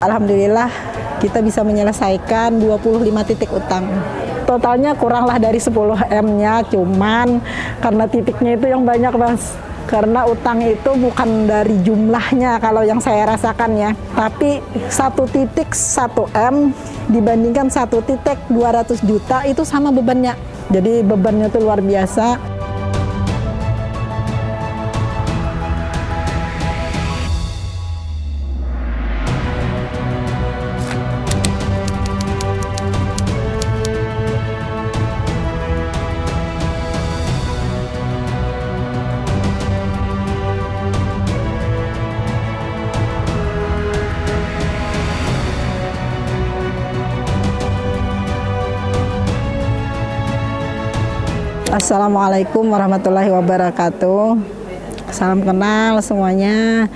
Alhamdulillah kita bisa menyelesaikan 25 titik utang. Totalnya kuranglah dari 10 M-nya, cuman karena titiknya itu yang banyak, Mas. Karena utang itu bukan dari jumlahnya kalau yang saya rasakan ya, tapi satu titik 1 M dibandingkan satu titik 200 juta itu sama bebannya. Jadi bebannya itu luar biasa. Assalamualaikum warahmatullahi wabarakatuh. Salam kenal semuanya.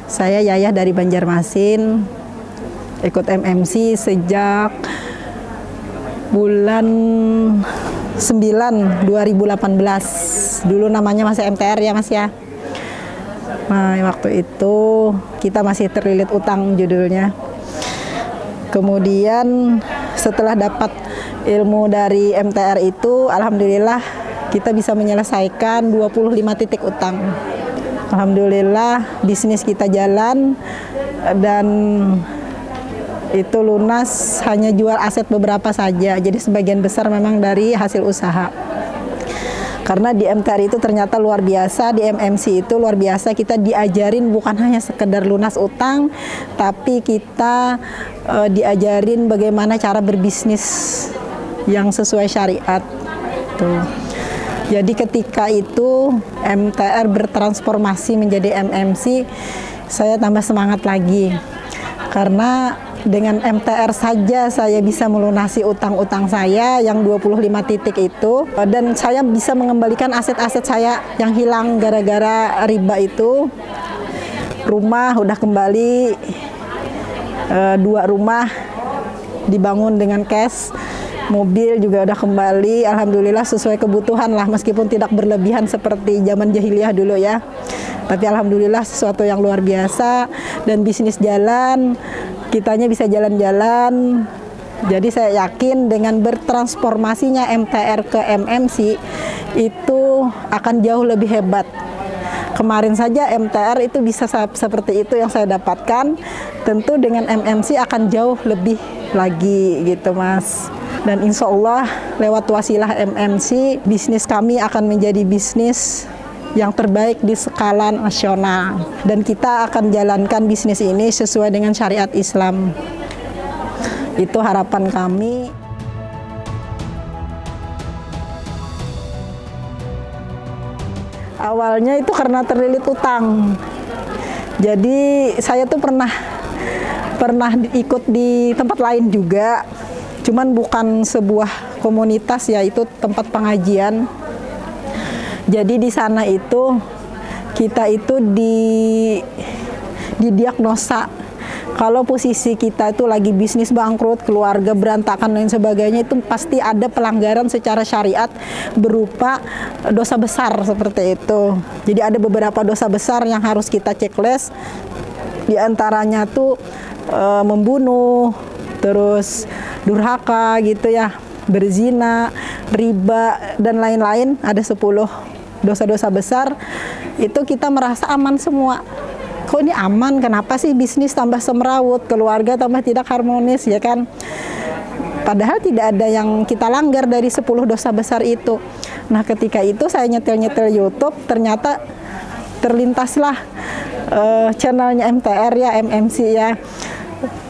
Saya Yayah dari Banjarmasin. Ikut MMC sejak bulan 9 2018. Dulu namanya masih MTR ya, Mas ya. Nah, waktu itu kita masih terlilit utang judulnya. Kemudian setelah dapat ilmu dari MTR itu, alhamdulillah kita bisa menyelesaikan 25 titik utang. Alhamdulillah bisnis kita jalan dan itu lunas, hanya jual aset beberapa saja. Jadi sebagian besar memang dari hasil usaha. Karena di MTR itu ternyata luar biasa, di MMC itu luar biasa, kita diajarin bukan hanya sekedar lunas utang, tapi kita diajarin bagaimana cara berbisnis yang sesuai syariat. Tuh. Jadi ketika itu MTR bertransformasi menjadi MMC, saya tambah semangat lagi. Karena dengan MTR saja saya bisa melunasi utang-utang saya yang 25 titik itu, dan saya bisa mengembalikan aset-aset saya yang hilang gara-gara riba itu. Rumah udah kembali, 2 rumah dibangun dengan cash. Mobil juga udah kembali, alhamdulillah sesuai kebutuhan lah, meskipun tidak berlebihan seperti zaman jahiliyah dulu ya. Tapi alhamdulillah sesuatu yang luar biasa, dan bisnis jalan, kitanya bisa jalan-jalan. Jadi saya yakin dengan bertransformasinya MTR ke MMC itu akan jauh lebih hebat. Kemarin saja MTR itu bisa seperti itu yang saya dapatkan, tentu dengan MMC akan jauh lebih lagi gitu, Mas. Dan insya Allah lewat wasilah MMC, bisnis kami akan menjadi bisnis yang terbaik di skala nasional. Dan kita akan jalankan bisnis ini sesuai dengan syariat Islam. Itu harapan kami. Awalnya itu karena terlilit utang. Jadi saya tuh pernah ikut di tempat lain juga. Cuman bukan sebuah komunitas, yaitu tempat pengajian. Jadi di sana itu kita itu didiagnosa kalau posisi kita itu lagi bisnis bangkrut, keluarga berantakan dan sebagainya, itu pasti ada pelanggaran secara syariat berupa dosa besar seperti itu. Jadi ada beberapa dosa besar yang harus kita checklist. Di antaranya tuh membunuh, terus durhaka gitu ya, berzina, riba, dan lain-lain. Ada 10 dosa-dosa besar. Itu kita merasa aman semua. Kok ini aman? Kenapa sih bisnis tambah semrawut, keluarga tambah tidak harmonis, ya kan? Padahal tidak ada yang kita langgar dari 10 dosa besar itu. Nah, ketika itu saya nyetel-nyetel YouTube, ternyata terlintaslah channelnya MTR ya, MMC ya.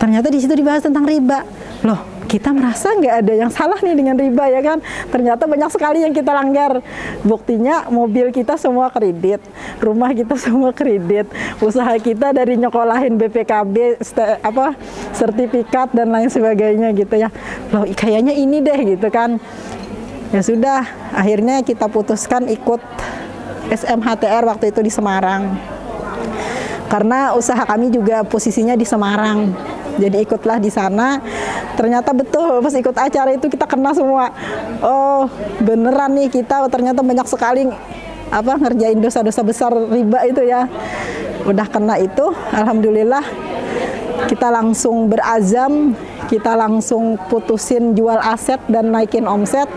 Ternyata di situ dibahas tentang riba. Loh, kita merasa nggak ada yang salah nih dengan riba, ya kan? Ternyata banyak sekali yang kita langgar. Buktinya mobil kita semua kredit, rumah kita semua kredit, usaha kita dari nyekolahin BPKB, sertifikat dan lain sebagainya gitu ya. Loh, kayaknya ini deh gitu kan. Ya sudah, akhirnya kita putuskan ikut SMHTR waktu itu di Semarang. Karena usaha kami juga posisinya di Semarang. Jadi ikutlah di sana. Ternyata betul, pas ikut acara itu kita kena semua. Oh, beneran nih kita ternyata banyak sekali ngerjain dosa-dosa besar riba itu ya. Udah kena itu, alhamdulillah kita langsung berazam, kita langsung putusin jual aset dan naikin omset.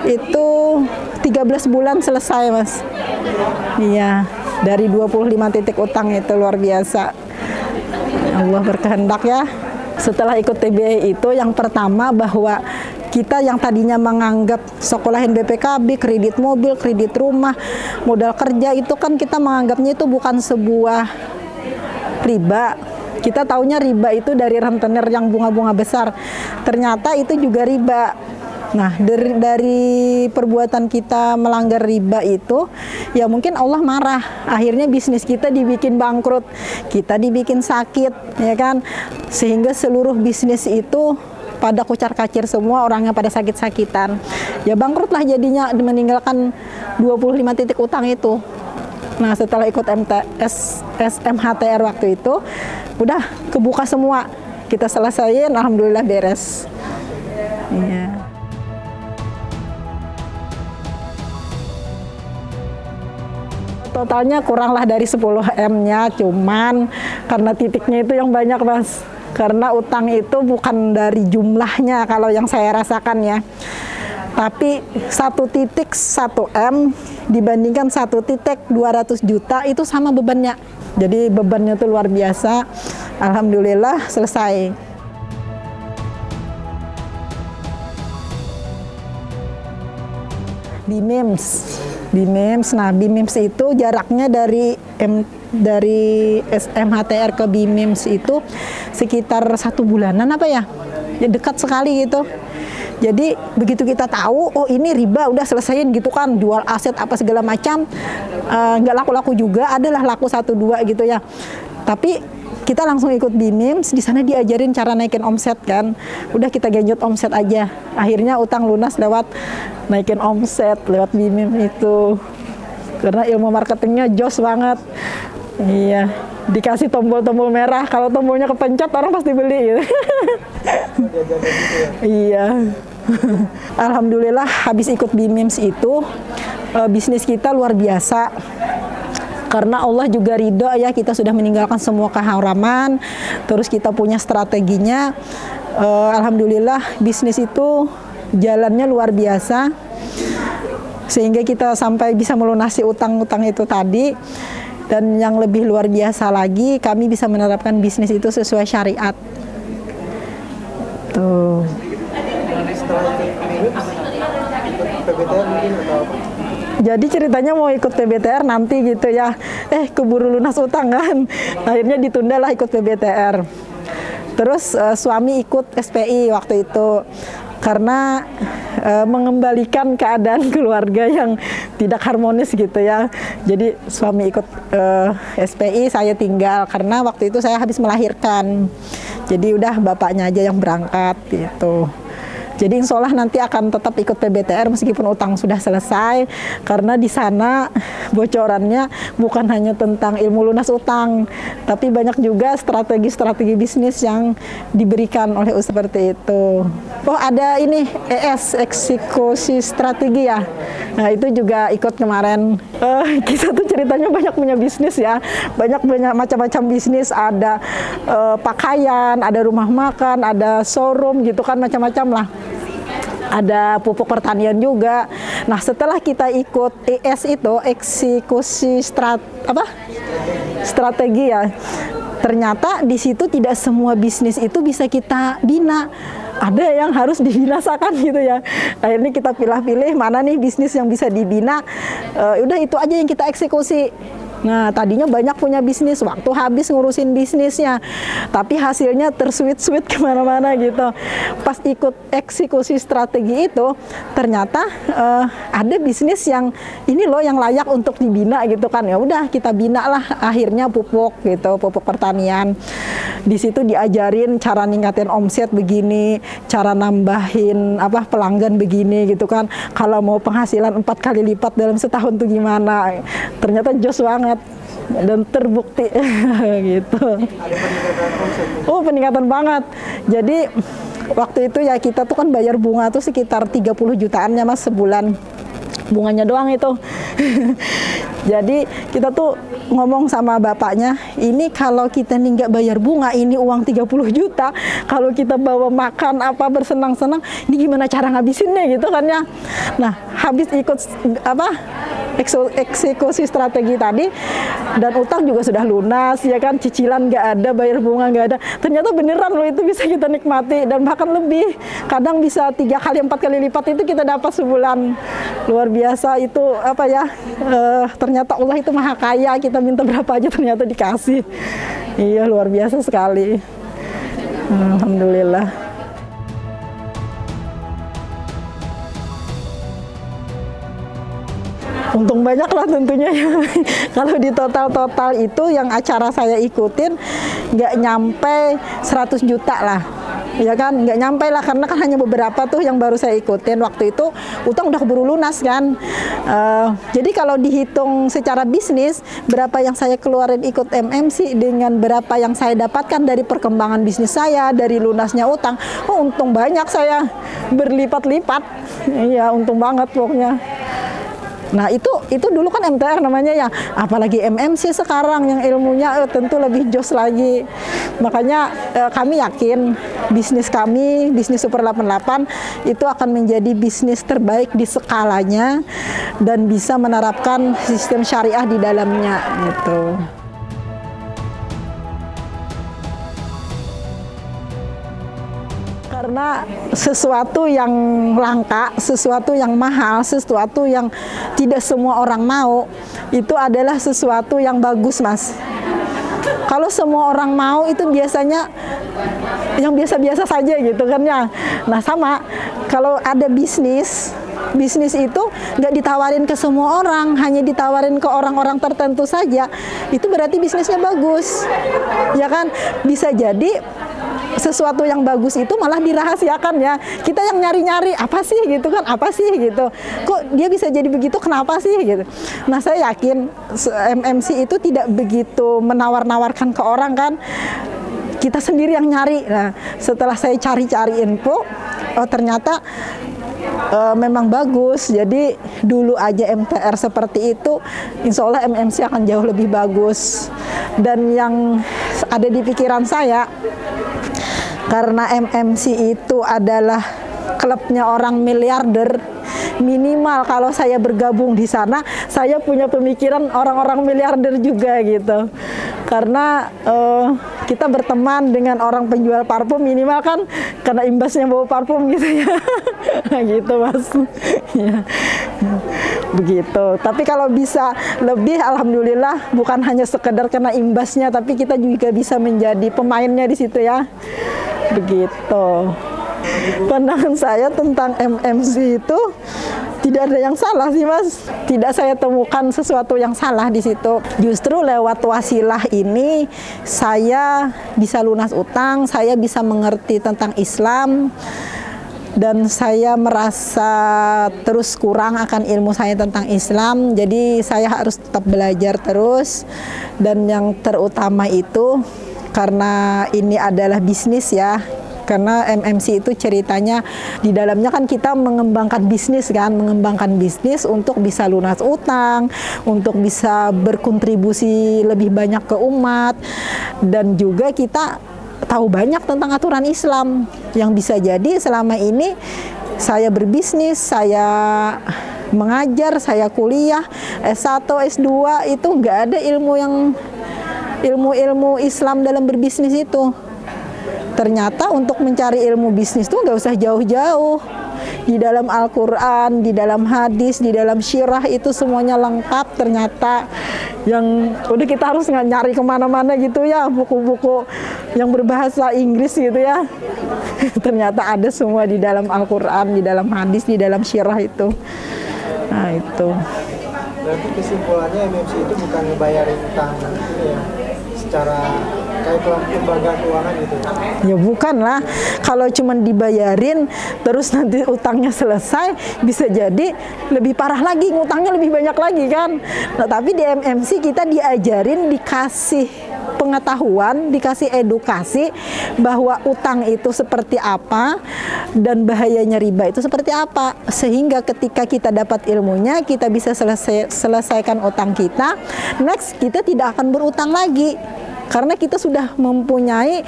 Itu 13 bulan selesai, Mas. Iya, dari 25 titik utang itu luar biasa. Allah berkehendak ya. Setelah ikut TBA itu yang pertama bahwa kita yang tadinya menganggap sekolahin BPKB, kredit mobil, kredit rumah, modal kerja itu kan kita menganggapnya itu bukan sebuah riba. Kita taunya riba itu dari rentenir yang bunga-bunga besar. Ternyata itu juga riba. Nah, dari perbuatan kita melanggar riba itu, ya mungkin Allah marah. Akhirnya bisnis kita dibikin bangkrut, kita dibikin sakit, ya kan? Sehingga seluruh bisnis itu pada kucar-kacir semua, orangnya pada sakit-sakitan. Ya bangkrutlah jadinya, meninggalkan 25 titik utang itu. Nah, setelah ikut SMHTR waktu itu, udah kebuka semua. Kita selesaiin, alhamdulillah beres. Iya. Totalnya kuranglah dari 10 M-nya, cuman karena titiknya itu yang banyak, Mas. Karena utang itu bukan dari jumlahnya kalau yang saya rasakan ya. Tapi 1 titik 1 M dibandingkan 1 titik 200 juta itu sama bebannya. Jadi bebannya itu luar biasa. Alhamdulillah selesai. BIMIMS. Nah, BIMIMS itu jaraknya dari SMHTR ke BIMIMS itu sekitar 1 bulanan apa ya? Ya dekat sekali gitu. Jadi begitu kita tahu, oh ini riba, udah selesaiin gitu kan, jual aset apa segala macam, nggak laku-laku juga, adalah laku 1-2 gitu ya. Tapi kita langsung ikut BIMIMS, di sana diajarin cara naikin omset kan. Udah kita genjot omset aja. Akhirnya utang lunas lewat naikin omset, lewat BIMIMS itu. Karena ilmu marketingnya jos banget. Iya, dikasih tombol-tombol merah, kalau tombolnya kepencet orang pasti beli gitu. Iya. Alhamdulillah habis ikut BIMIMS itu bisnis kita luar biasa. Karena Allah juga ridho ya, kita sudah meninggalkan semua keharaman, terus kita punya strateginya. Alhamdulillah bisnis itu jalannya luar biasa, sehingga kita sampai bisa melunasi utang-utang itu tadi. Dan yang lebih luar biasa lagi, kami bisa menerapkan bisnis itu sesuai syariat. Tuh. Jadi ceritanya mau ikut PBTR nanti gitu ya, keburu lunas utang kan, akhirnya ditundalah ikut PBTR. Terus suami ikut SPI waktu itu, karena mengembalikan keadaan keluarga yang tidak harmonis gitu ya. Jadi suami ikut SPI, saya tinggal, karena waktu itu saya habis melahirkan. Jadi udah bapaknya aja yang berangkat gitu. Jadi insya Allah nanti akan tetap ikut PBTR meskipun utang sudah selesai, karena di sana bocorannya bukan hanya tentang ilmu lunas utang, tapi banyak juga strategi-strategi bisnis yang diberikan oleh seperti itu. Oh ada ini eksekusi strategi ya. Nah itu juga ikut kemarin. Kita tuh ceritanya banyak punya bisnis ya, banyak macam-macam bisnis. Ada pakaian, ada rumah makan, ada showroom gitu kan, macam-macam lah. Ada pupuk pertanian juga. Nah setelah kita ikut ES itu eksekusi strategi ya, ternyata di situ tidak semua bisnis itu bisa kita bina. Ada yang harus dibinasakan gitu ya. Akhirnya kita pilih-pilih mana nih bisnis yang bisa dibina. Udah itu aja yang kita eksekusi. Nah tadinya banyak punya bisnis, waktu habis ngurusin bisnisnya, tapi hasilnya tersuit-suit kemana-mana gitu. Pas ikut eksekusi strategi itu, ternyata ada bisnis yang ini loh yang layak untuk dibina gitu kan. Ya udah kita bina lah, akhirnya pupuk gitu, pupuk pertanian. Di situ diajarin cara ningkatin omset begini, cara nambahin pelanggan begini gitu kan. Kalau mau penghasilan 4 kali lipat dalam setahun tuh gimana? Ternyata jos banget dan terbukti gitu. Oh peningkatan banget. Jadi waktu itu ya kita tuh kan bayar bunga tuh sekitar 30 jutaan ya Mas sebulan, bunganya doang itu. Jadi kita tuh ngomong sama bapaknya, ini kalau kita nih nggak bayar bunga, ini uang 30 juta, kalau kita bawa makan apa bersenang-senang, ini gimana cara ngabisinnya gitu kan ya. Nah, habis ikut eksekusi strategi tadi, dan utang juga sudah lunas ya kan, cicilan nggak ada, bayar bunga nggak ada, ternyata beneran loh itu bisa kita nikmati, dan bahkan lebih, kadang bisa 3 kali 4 kali lipat itu kita dapat sebulan. Luar biasa itu ternyata Allah itu maha kaya, kita minta berapa aja ternyata dikasih. Iya, luar biasa sekali. Alhamdulillah. Untung banyak lah tentunya ya. Kalau di total itu yang acara saya ikutin nggak nyampe 100 juta lah. Ya kan, nggak nyampe lah, karena kan hanya beberapa tuh yang baru saya ikutin. Waktu itu utang udah keburu lunas kan. Jadi kalau dihitung secara bisnis, berapa yang saya keluarin ikut MMC dengan berapa yang saya dapatkan dari perkembangan bisnis saya, dari lunasnya utang, oh untung banyak saya, berlipat-lipat. Iya, untung banget pokoknya. Nah itu dulu kan MTR namanya ya, apalagi MMC sekarang yang ilmunya tentu lebih jos lagi. Makanya kami yakin bisnis kami, bisnis Super 88 itu akan menjadi bisnis terbaik di skalanya dan bisa menerapkan sistem syariah di dalamnya gitu. Karena sesuatu yang langka, sesuatu yang mahal, sesuatu yang tidak semua orang mau, itu adalah sesuatu yang bagus, Mas. Kalau semua orang mau itu biasanya yang biasa-biasa saja gitu kan ya. Nah sama, kalau ada bisnis itu nggak ditawarin ke semua orang, hanya ditawarin ke orang-orang tertentu saja, itu berarti bisnisnya bagus. Ya kan, bisa jadi sesuatu yang bagus itu malah dirahasiakan ya. Kita yang nyari-nyari apa sih gitu kan, apa sih gitu. Kok dia bisa jadi begitu, kenapa sih gitu. Nah saya yakin MMC itu tidak begitu menawar-nawarkan ke orang kan. Kita sendiri yang nyari. Nah setelah saya cari-cari info, oh ternyata memang bagus. Jadi dulu aja MTR seperti itu, insya Allah MMC akan jauh lebih bagus. Dan yang ada di pikiran saya, karena MMC itu adalah klubnya orang miliarder, minimal kalau saya bergabung di sana, saya punya pemikiran orang-orang miliarder juga gitu. Karena kita berteman dengan orang penjual parfum, minimal kan karena imbasnya bawa parfum gitu ya. Nah, gitu Mas. Ya. Begitu. Tapi kalau bisa lebih, alhamdulillah, bukan hanya sekedar karena imbasnya, tapi kita juga bisa menjadi pemainnya di situ ya. Begitu. Pandangan saya tentang MMC itu tidak ada yang salah sih Mas. Tidak saya temukan sesuatu yang salah di situ. Justru lewat wasilah ini saya bisa lunas utang, saya bisa mengerti tentang Islam, dan saya merasa terus kurang akan ilmu saya tentang Islam. Jadi saya harus tetap belajar terus, dan yang terutama itu karena ini adalah bisnis ya. Karena MMC itu ceritanya di dalamnya kan kita mengembangkan bisnis kan, mengembangkan bisnis untuk bisa lunas utang, untuk bisa berkontribusi lebih banyak ke umat, dan juga kita tahu banyak tentang aturan Islam yang bisa jadi selama ini saya berbisnis, saya mengajar, saya kuliah S1, S2 itu nggak ada ilmu Islam dalam berbisnis itu. Ternyata untuk mencari ilmu bisnis tuh nggak usah jauh-jauh. Di dalam Al-Quran, di dalam hadis, di dalam syirah itu semuanya lengkap ternyata. Yang udah kita harus nyari kemana-mana gitu ya, buku-buku yang berbahasa Inggris gitu ya. Ternyata ada semua di dalam Al-Quran, di dalam hadis, di dalam syirah itu. Nah itu. Berarti kesimpulannya MMC itu bukan ngebayarin utang ya, secara kayak lembaga keuangan gitu. Ya bukan lah, kalau cuma dibayarin terus nanti utangnya selesai, bisa jadi lebih parah lagi, ngutangnya lebih banyak lagi kan. Nah tapi di MMC kita diajarin, dikasih pengetahuan, dikasih edukasi bahwa utang itu seperti apa dan bahayanya riba itu seperti apa, sehingga ketika kita dapat ilmunya kita bisa selesaikan utang kita. Next, kita tidak akan berutang lagi karena kita sudah mempunyai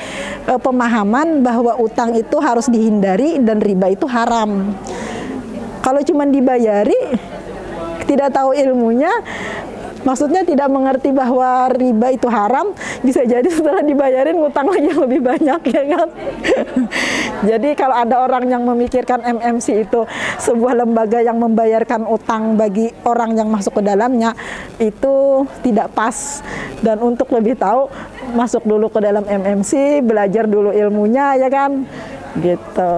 pemahaman bahwa utang itu harus dihindari dan riba itu haram. Kalau cuma dibayari, tidak tahu ilmunya, maksudnya tidak mengerti bahwa riba itu haram, bisa jadi setelah dibayarin ngutang lagi yang lebih banyak, ya kan? Jadi kalau ada orang yang memikirkan MMC itu sebuah lembaga yang membayarkan utang bagi orang yang masuk ke dalamnya, itu tidak pas. Dan untuk lebih tahu, masuk dulu ke dalam MMC, belajar dulu ilmunya, ya kan? Gitu.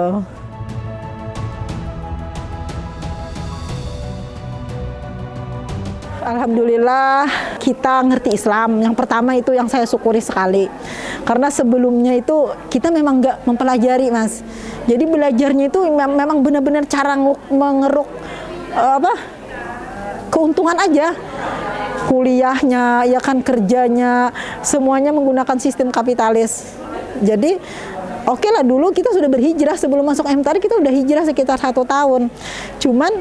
Alhamdulillah kita ngerti Islam. Yang pertama itu yang saya syukuri sekali. Karena sebelumnya itu kita memang nggak mempelajari, Mas. Jadi belajarnya itu memang benar-benar cara mengeruk keuntungan aja. Kuliahnya, ya kan, kerjanya, semuanya menggunakan sistem kapitalis. Jadi oke lah, dulu kita sudah berhijrah sebelum masuk MTAR, kita udah hijrah sekitar 1 tahun. Cuman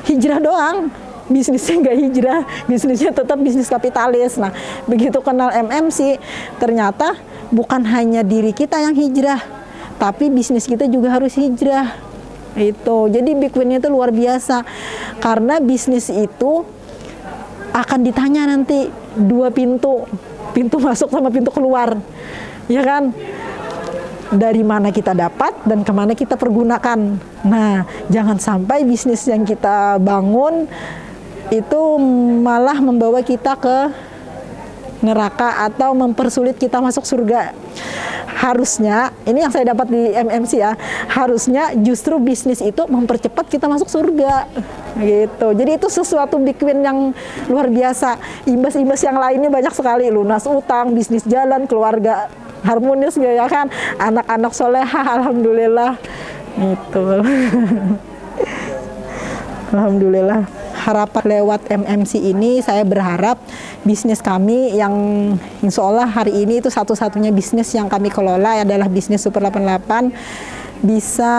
hijrah doang. Bisnisnya nggak hijrah, bisnisnya tetap bisnis kapitalis. Nah, begitu kenal MMC, ternyata bukan hanya diri kita yang hijrah, tapi bisnis kita juga harus hijrah. Itu. Jadi Big Win itu luar biasa, karena bisnis itu akan ditanya nanti 2 pintu, pintu masuk sama pintu keluar, ya kan? Dari mana kita dapat dan kemana kita pergunakan. Nah, jangan sampai bisnis yang kita bangun itu malah membawa kita ke neraka atau mempersulit kita masuk surga. Harusnya, ini yang saya dapat di MMC ya, harusnya justru bisnis itu mempercepat kita masuk surga. Gitu. Jadi itu sesuatu Big Win yang luar biasa. Imbas-imbas yang lainnya banyak sekali, lunas utang, bisnis jalan, keluarga harmonis, ya kan, anak-anak solehah, alhamdulillah. Gitu. Alhamdulillah. Harapan lewat MMC ini, saya berharap bisnis kami yang insya Allah hari ini itu satu-satunya bisnis yang kami kelola adalah bisnis Super 88, bisa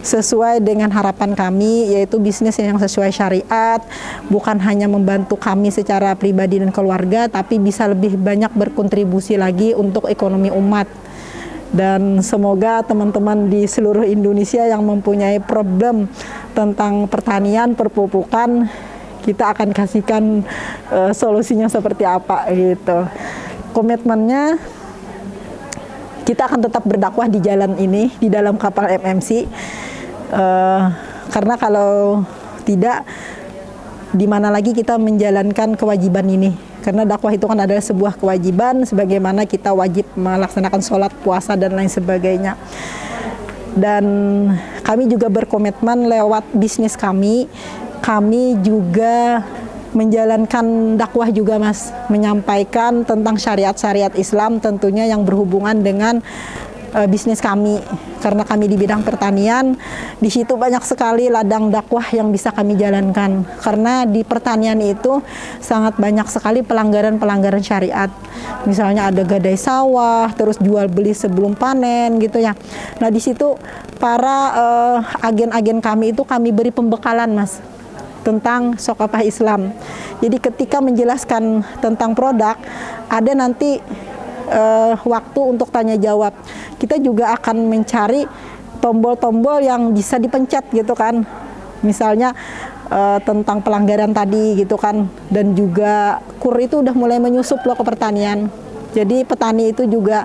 sesuai dengan harapan kami, yaitu bisnis yang sesuai syariat, bukan hanya membantu kami secara pribadi dan keluarga, tapi bisa lebih banyak berkontribusi lagi untuk ekonomi umat. Dan semoga teman-teman di seluruh Indonesia yang mempunyai problem tentang pertanian, perpupukan, kita akan kasihkan solusinya seperti apa gitu. Komitmennya kita akan tetap berdakwah di jalan ini, di dalam kapal MMC, karena kalau tidak, di mana lagi kita menjalankan kewajiban ini. Karena dakwah itu kan adalah sebuah kewajiban, sebagaimana kita wajib melaksanakan sholat, puasa, dan lain sebagainya. Dan kami juga berkomitmen lewat bisnis kami juga menjalankan dakwah juga, Mas, menyampaikan tentang syariat-syariat Islam tentunya yang berhubungan dengan bisnis kami. Karena kami di bidang pertanian, di situ banyak sekali ladang dakwah yang bisa kami jalankan. Karena di pertanian itu sangat banyak sekali pelanggaran-pelanggaran syariat. Misalnya ada gadai sawah, terus jual beli sebelum panen gitu ya. Nah, di situ para agen-agen kami itu kami beri pembekalan, Mas, tentang Sokopah Islam. Jadi ketika menjelaskan tentang produk, ada nanti waktu untuk tanya jawab. Kita juga akan mencari tombol-tombol yang bisa dipencet gitu kan. Misalnya tentang pelanggaran tadi gitu kan. Dan juga KUR itu udah mulai menyusup loh ke pertanian. Jadi petani itu juga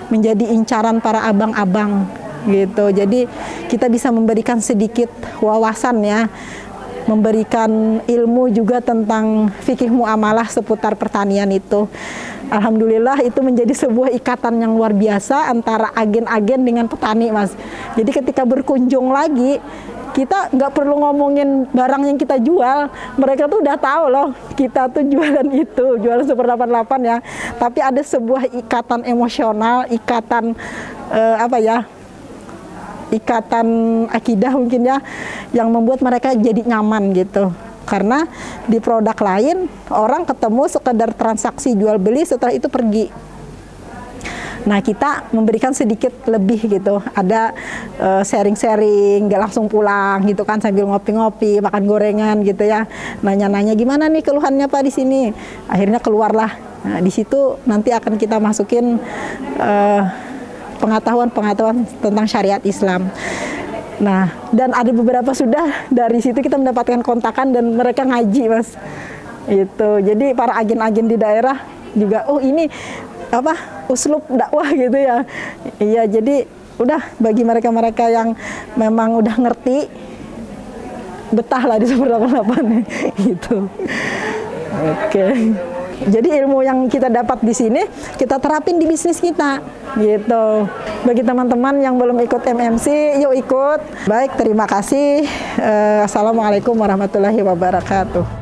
menjadi incaran para abang-abang gitu. Jadi kita bisa memberikan sedikit wawasan ya, memberikan ilmu juga tentang fikih muamalah seputar pertanian itu. Alhamdulillah itu menjadi sebuah ikatan yang luar biasa antara agen-agen dengan petani, Mas. Jadi ketika berkunjung lagi, kita nggak perlu ngomongin barang yang kita jual, mereka tuh udah tahu loh kita tuh jualan itu, jualan Super 88 ya. Tapi ada sebuah ikatan emosional, ikatan ikatan akidah mungkin ya, yang membuat mereka jadi nyaman gitu. Karena di produk lain orang ketemu sekedar transaksi jual beli, setelah itu pergi. Nah, kita memberikan sedikit lebih gitu, ada sharing-sharing, nggak langsung pulang gitu kan, sambil ngopi-ngopi, makan gorengan gitu ya, nanya-nanya gimana nih keluhannya Pak di sini. Akhirnya keluarlah. Nah, di situ nanti akan kita masukin pengetahuan-pengetahuan tentang syariat Islam. Nah, dan ada beberapa sudah dari situ kita mendapatkan kontakan dan mereka ngaji, Mas. Itu. Jadi para agen-agen di daerah juga, oh ini uslub dakwah gitu ya. Iya, jadi udah bagi mereka-mereka yang memang udah ngerti, betah lah di Super 88 gitu. Oke. Jadi ilmu yang kita dapat di sini kita terapin di bisnis kita gitu. Bagi teman-teman yang belum ikut MMC, yuk ikut. Baik, terima kasih. Assalamualaikum warahmatullahi wabarakatuh.